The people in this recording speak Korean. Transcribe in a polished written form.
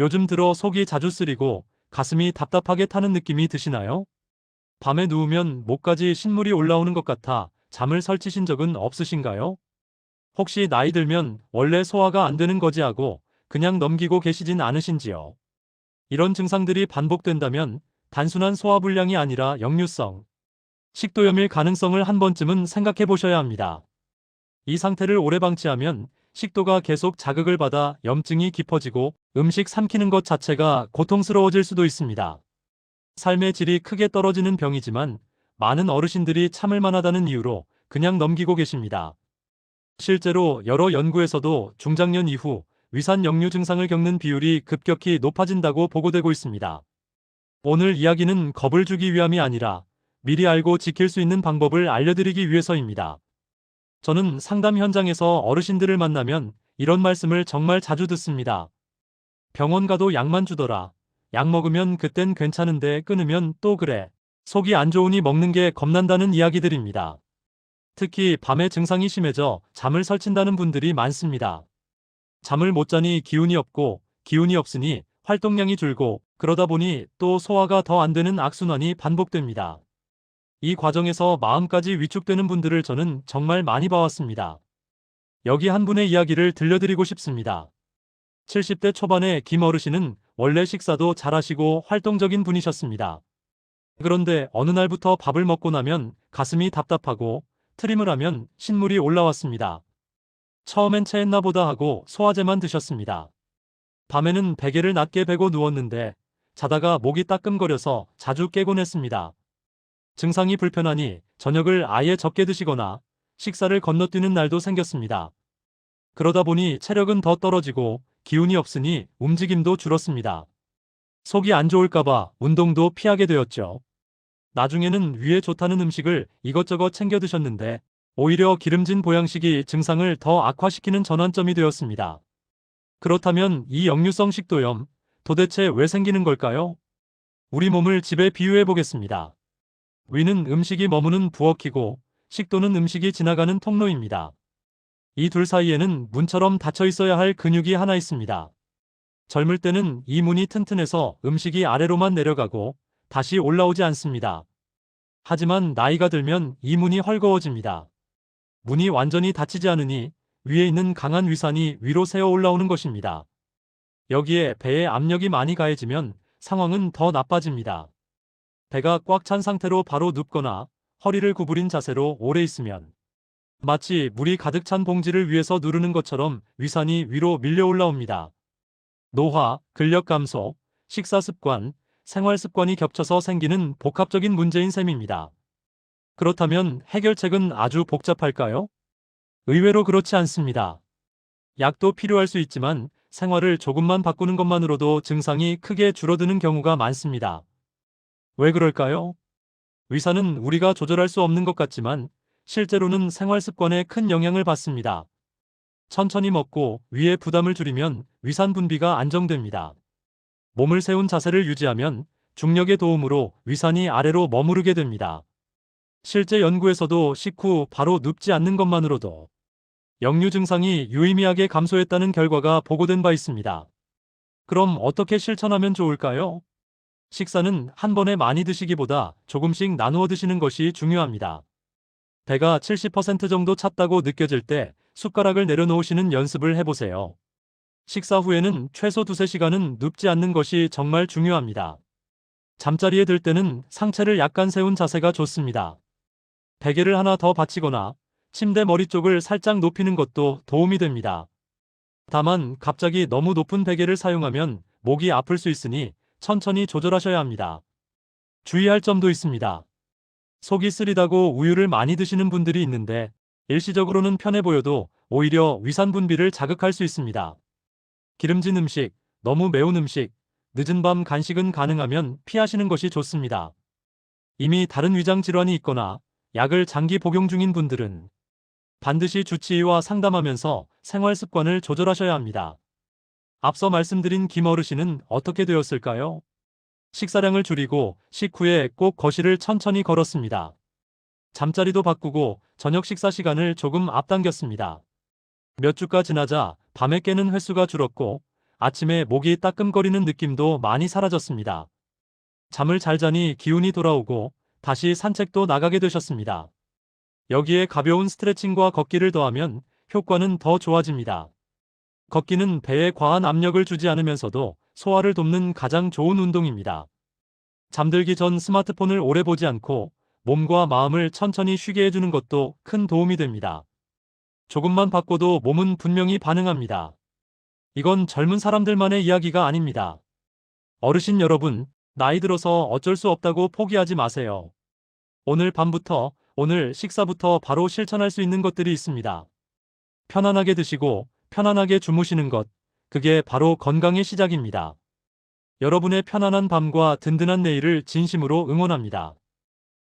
요즘 들어 속이 자주 쓰리고 가슴이 답답하게 타는 느낌이 드시나요? 밤에 누우면 목까지 신물이 올라오는 것 같아 잠을 설치신 적은 없으신가요? 혹시 나이 들면 원래 소화가 안 되는 거지 하고 그냥 넘기고 계시진 않으신지요? 이런 증상들이 반복된다면 단순한 소화불량이 아니라 역류성, 식도염일 가능성을 한 번쯤은 생각해 보셔야 합니다. 이 상태를 오래 방치하면 식도가 계속 자극을 받아 염증이 깊어지고 음식 삼키는 것 자체가 고통스러워질 수도 있습니다. 삶의 질이 크게 떨어지는 병이지만 많은 어르신들이 참을 만하다는 이유로 그냥 넘기고 계십니다. 실제로 여러 연구에서도 중장년 이후 위산 역류 증상을 겪는 비율이 급격히 높아진다고 보고되고 있습니다. 오늘 이야기는 겁을 주기 위함이 아니라 미리 알고 지킬 수 있는 방법을 알려드리기 위해서입니다. 저는 상담 현장에서 어르신들을 만나면 이런 말씀을 정말 자주 듣습니다. 병원 가도 약만 주더라. 약 먹으면 그땐 괜찮은데 끊으면 또 그래. 속이 안 좋으니 먹는 게 겁난다는 이야기들입니다. 특히 밤에 증상이 심해져 잠을 설친다는 분들이 많습니다. 잠을 못 자니 기운이 없고 기운이 없으니 활동량이 줄고 그러다 보니 또 소화가 더 안 되는 악순환이 반복됩니다. 이 과정에서 마음까지 위축되는 분들을 저는 정말 많이 봐왔습니다. 여기 한 분의 이야기를 들려드리고 싶습니다. 70대 초반의 김 어르신은 원래 식사도 잘하시고 활동적인 분이셨습니다. 그런데 어느 날부터 밥을 먹고 나면 가슴이 답답하고 트림을 하면 신물이 올라왔습니다. 처음엔 체했나 보다 하고 소화제만 드셨습니다. 밤에는 베개를 낮게 베고 누웠는데 자다가 목이 따끔거려서 자주 깨곤 했습니다. 증상이 불편하니 저녁을 아예 적게 드시거나 식사를 건너뛰는 날도 생겼습니다. 그러다 보니 체력은 더 떨어지고 기운이 없으니 움직임도 줄었습니다. 속이 안 좋을까봐 운동도 피하게 되었죠. 나중에는 위에 좋다는 음식을 이것저것 챙겨 드셨는데 오히려 기름진 보양식이 증상을 더 악화시키는 전환점이 되었습니다. 그렇다면 이 역류성 식도염 도대체 왜 생기는 걸까요? 우리 몸을 집에 비유해 보겠습니다. 위는 음식이 머무는 부엌이고 식도는 음식이 지나가는 통로입니다. 이 둘 사이에는 문처럼 닫혀 있어야 할 근육이 하나 있습니다. 젊을 때는 이 문이 튼튼해서 음식이 아래로만 내려가고 다시 올라오지 않습니다. 하지만 나이가 들면 이 문이 헐거워집니다. 문이 완전히 닫히지 않으니 위에 있는 강한 위산이 위로 새어 올라오는 것입니다. 여기에 배에 압력이 많이 가해지면 상황은 더 나빠집니다. 배가 꽉 찬 상태로 바로 눕거나 허리를 구부린 자세로 오래 있으면 마치 물이 가득 찬 봉지를 위에서 누르는 것처럼 위산이 위로 밀려 올라옵니다. 노화, 근력 감소, 식사 습관, 생활 습관이 겹쳐서 생기는 복합적인 문제인 셈입니다. 그렇다면 해결책은 아주 복잡할까요? 의외로 그렇지 않습니다. 약도 필요할 수 있지만 생활을 조금만 바꾸는 것만으로도 증상이 크게 줄어드는 경우가 많습니다. 왜 그럴까요? 위산은 우리가 조절할 수 없는 것 같지만 실제로는 생활 습관에 큰 영향을 받습니다. 천천히 먹고 위에 부담을 줄이면 위산 분비가 안정됩니다. 몸을 세운 자세를 유지하면 중력의 도움으로 위산이 아래로 머무르게 됩니다. 실제 연구에서도 식후 바로 눕지 않는 것만으로도 역류 증상이 유의미하게 감소했다는 결과가 보고된 바 있습니다. 그럼 어떻게 실천하면 좋을까요? 식사는 한 번에 많이 드시기보다 조금씩 나누어 드시는 것이 중요합니다. 배가 70% 정도 찼다고 느껴질 때 숟가락을 내려놓으시는 연습을 해보세요. 식사 후에는 최소 2~3시간은 눕지 않는 것이 정말 중요합니다. 잠자리에 들 때는 상체를 약간 세운 자세가 좋습니다. 베개를 하나 더 받치거나 침대 머리 쪽을 살짝 높이는 것도 도움이 됩니다. 다만 갑자기 너무 높은 베개를 사용하면 목이 아플 수 있으니 천천히 조절하셔야 합니다. 주의할 점도 있습니다. 속이 쓰리다고 우유를 많이 드시는 분들이 있는데 일시적으로는 편해 보여도 오히려 위산 분비를 자극할 수 있습니다. 기름진 음식, 너무 매운 음식, 늦은 밤 간식은 가능하면 피하시는 것이 좋습니다. 이미 다른 위장 질환이 있거나 약을 장기 복용 중인 분들은 반드시 주치의와 상담하면서 생활 습관을 조절하셔야 합니다. 앞서 말씀드린 김 어르신은 어떻게 되었을까요? 식사량을 줄이고 식후에 꼭 거실을 천천히 걸었습니다. 잠자리도 바꾸고 저녁 식사 시간을 조금 앞당겼습니다. 몇 주가 지나자 밤에 깨는 횟수가 줄었고 아침에 목이 따끔거리는 느낌도 많이 사라졌습니다. 잠을 잘 자니 기운이 돌아오고 다시 산책도 나가게 되셨습니다. 여기에 가벼운 스트레칭과 걷기를 더하면 효과는 더 좋아집니다. 걷기는 배에 과한 압력을 주지 않으면서도 소화를 돕는 가장 좋은 운동입니다. 잠들기 전 스마트폰을 오래 보지 않고 몸과 마음을 천천히 쉬게 해주는 것도 큰 도움이 됩니다. 조금만 바꿔도 몸은 분명히 반응합니다. 이건 젊은 사람들만의 이야기가 아닙니다. 어르신 여러분, 나이 들어서 어쩔 수 없다고 포기하지 마세요. 오늘 밤부터, 오늘 식사부터 바로 실천할 수 있는 것들이 있습니다. 편안하게 드시고 편안하게 주무시는 것, 그게 바로 건강의 시작입니다. 여러분의 편안한 밤과 든든한 내일을 진심으로 응원합니다.